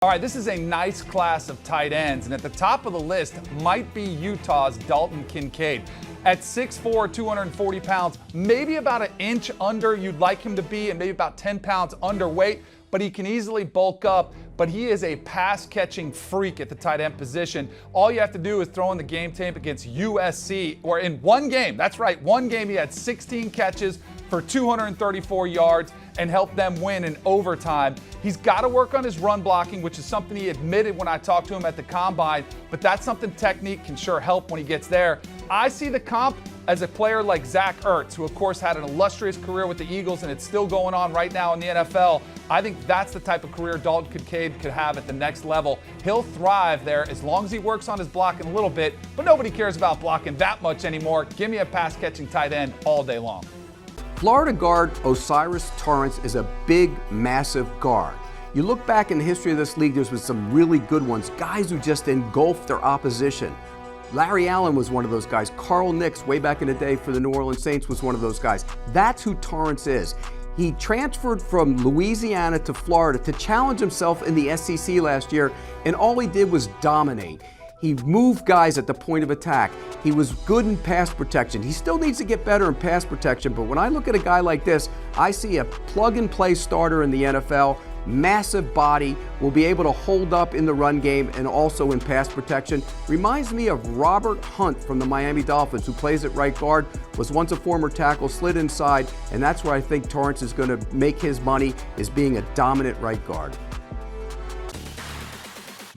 All right, this is a nice class of tight ends, and at the top of the list might be Utah's DALTON KINCAID. At 6'4", 240 pounds, maybe about an inch under you'd like him to be, and maybe about 10 pounds underweight, but he can easily bulk up. But he is a pass-catching freak at the tight end position. All you have to do is throw in the game tape against USC, or in one game, that's right, one game he had 16 catches for 234 yards and helped them win in overtime. He's got to work on his run blocking, which is something he admitted when I talked to him at the Combine, but that's something technique can sure help when he gets there. I see the comp as a player like Zach Ertz, who of course had an illustrious career with the Eagles and it's still going on right now in the NFL. I think that's the type of career DALTON KINCAID could have at the next level. He'll thrive there as long as he works on his blocking a little bit, but nobody cares about blocking that much anymore. Give me a pass-catching tight end all day long. Florida guard O'Cyrus Torrence is a big, massive guard. You look back in the history of this league, there's been some really good ones, guys who just engulfed their opposition. Larry Allen was one of those guys. Carl Nicks, way back in the day for the New Orleans Saints, was one of those guys. That's who Torrence is. He transferred from Louisiana to Florida to challenge himself in the SEC last year, and all he did was dominate. He moved guys at the point of attack. He was good in pass protection. He still needs to get better in pass protection, but when I look at a guy like this, I see a plug-and-play starter in the NFL, massive body, will be able to hold up in the run game and also in pass protection. Reminds me of Robert Hunt from the Miami Dolphins, who plays at right guard, was once a former tackle, slid inside, and that's where I think Torrence is going to make his money, is being a dominant right guard.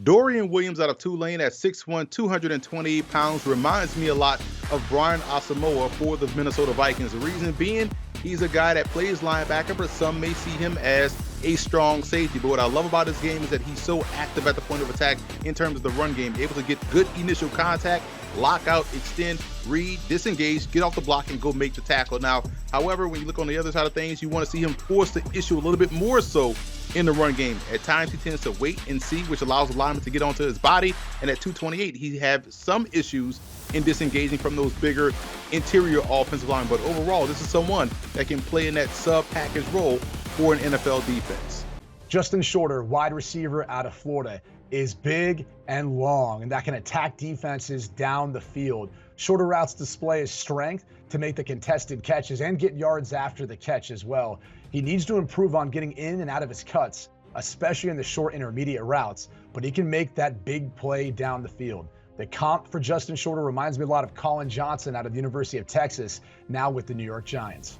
Dorian Williams out of Tulane at 6'1", 228 pounds reminds me a lot of Brian Asamoah for the Minnesota Vikings. The reason being, he's a guy that plays linebacker, but some may see him as a strong safety. But what I love about his game is that he's so active at the point of attack in terms of the run game, able to get good initial contact, lock out, extend, read, disengage, get off the block, and go make the tackle. Now, however, when you look on the other side of things, you want to see him force the issue a little bit more so in the run game. At times, he tends to wait and see, which allows the lineman to get onto his body. And at 228, he have some issues in disengaging from those bigger interior offensive line. But overall, this is someone that can play in that sub-package role for an NFL defense. Justin Shorter, wide receiver out of Florida, is big and long, and that can attack defenses down the field. Shorter routes display his strength to make the contested catches and get yards after the catch as well. He needs to improve on getting in and out of his cuts, especially in the short intermediate routes, but he can make that big play down the field. The comp for Justin Shorter reminds me a lot of Colin Johnson out of the University of Texas, now with the New York Giants.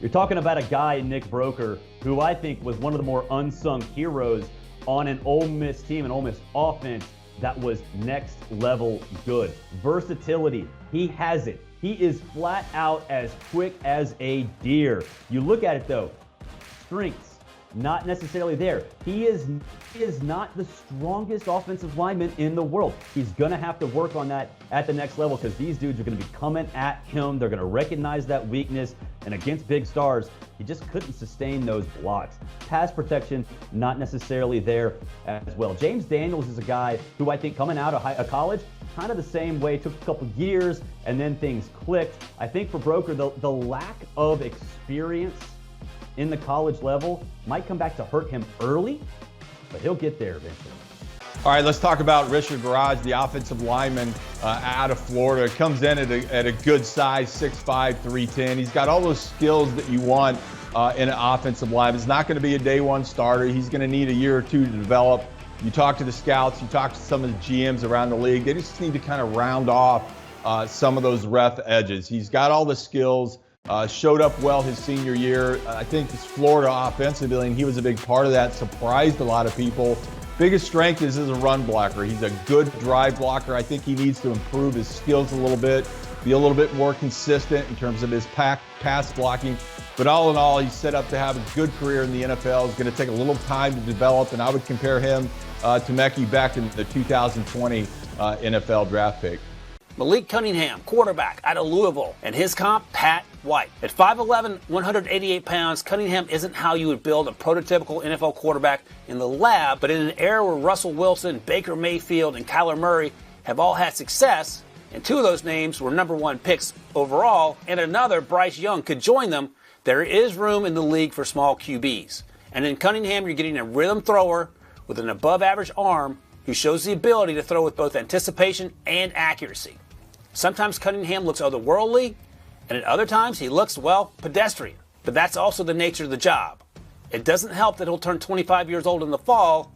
You're talking about a guy, Nick BROEKER, who I think was one of the more unsung heroes on an Ole Miss team, an Ole Miss offense that was next level good. Versatility, he has it. He is flat out as quick as a deer. You look at it though, strengths, not necessarily there. He is not the strongest offensive lineman in the world. He's gonna have to work on that at the next level because these dudes are gonna be coming at him. They're gonna recognize that weakness, and against big stars, he just couldn't sustain those blocks. Pass protection, not necessarily there as well. James Daniels is a guy who I think coming out of college, kind of the same way, took a couple years and then things clicked. I think for BROEKER, the lack of experience in the college level might come back to hurt him early, but he'll get there eventually. All right, let's talk about Richard Garage, the offensive lineman out of Florida. Comes in at a good size, 6'5", 310. He's got all those skills that you want in an offensive lineman. He's not going to be a day one starter. He's going to need a year or two to develop. You talk to the scouts, you talk to some of the GMs around the league. They just need to kind of round off some of those rough edges. He's got all the skills. Showed up well his senior year. I think his Florida offensively, and he was a big part of that, surprised a lot of people. Biggest strength is as a run blocker. He's a good drive blocker. I think he needs to improve his skills a little bit, be a little bit more consistent in terms of his pass blocking. But all in all, he's set up to have a good career in the NFL. It's going to take a little time to develop, and I would compare him to Mekhi Becton in the 2020 NFL draft pick. MALIK Cunningham, quarterback out of Louisville, and his comp, Pat White. At 5'11", 188 pounds, Cunningham isn't how you would build a prototypical NFL quarterback in the lab, but in an era where Russell Wilson, Baker Mayfield, and Kyler Murray have all had success, and two of those names were #1 picks overall, and another, Bryce Young, could join them, there is room in the league for small QBs. And in Cunningham, you're getting a rhythm thrower with an above-average arm who shows the ability to throw with both anticipation and accuracy. Sometimes Cunningham looks otherworldly, and at other times he looks, well, pedestrian. But that's also the nature of the job. It doesn't help that he'll turn 25 years old in the fall,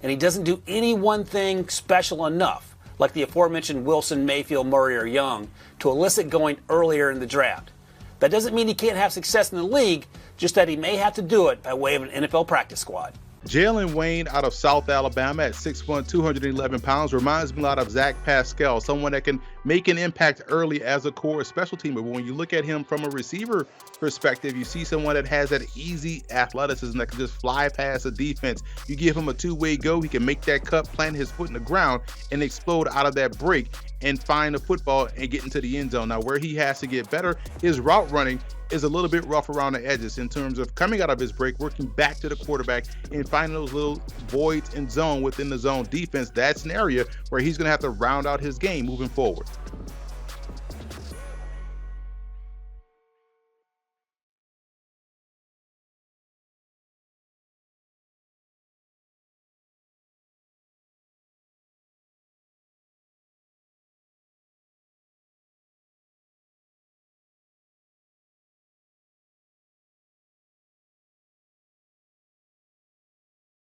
and he doesn't do any one thing special enough, like the aforementioned Wilson, Mayfield, Murray, or Young, to elicit going earlier in the draft. That doesn't mean he can't have success in the league, just that he may have to do it by way of an NFL practice squad. Jalen Wayne out of South Alabama at 6'1", 211 pounds reminds me a lot of Zach Pascal, someone that can make an impact early as a core special teamer. But when you look at him from a receiver perspective, you see someone that has that easy athleticism that can just fly past a defense. You give him a two-way go, he can make that cut, plant his foot in the ground, and explode out of that break and find the football and get into the end zone. Now, where he has to get better, his route running is a little bit rough around the edges in terms of coming out of his break, working back to the quarterback, and finding those little voids in zone within the zone defense. That's an area where he's going to have to round out his game moving forward.